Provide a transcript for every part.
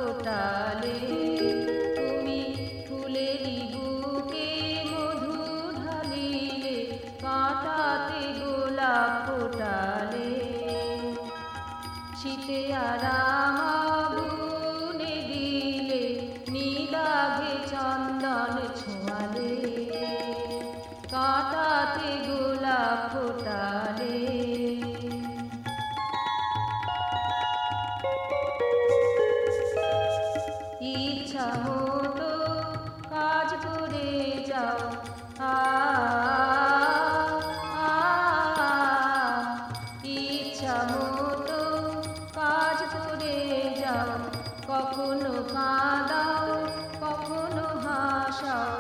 ফোটালে, তুমি ফুলেরই বুকে মধু ঢালিলে, কাঁটাতে গোলাপ ফোটালে। শীতে আরাম আগুনে দিলে, নিদাঘে চন্দন ছোঁয়ালে, কাঁটাতে গোলাপ ফোটালে। ইচ্ছা মতো কাজ করে যাও, ইচ্ছা মতো কাজ করে যাও, কখনো কাঁদাও, কখনো হাসাও,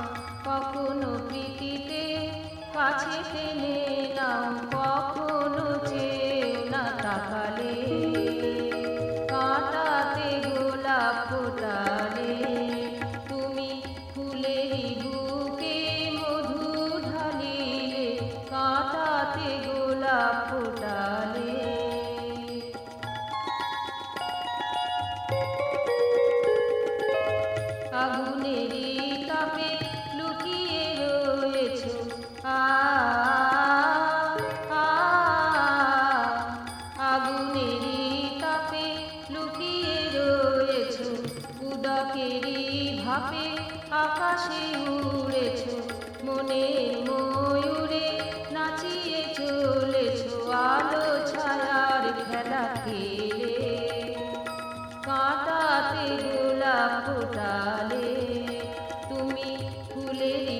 কখনো প্রীতিতে কাছে টেনে নাও, কখনো চেয়েও না তাকালে, কাঁটাতে গোলাপ ফোটালে। তুমি ফুলেরই বুকে মধু ঢালিলে, কাঁটাতে গোলাপ ফোটালে। আগুনেরই তাপে লুকিয়ে রয়েছ, আগুনেরই তাপে লুকিয়ে রয়েছ, উদকেরই ভাপে আকাশে উড়েছ, মনের ময়ূরে নাচিয়ে চলেছ, আলো ছায়ার খেলা খেলে, কাঁটাতে গোলাপ ফোটালে। তুমি ফুলেরই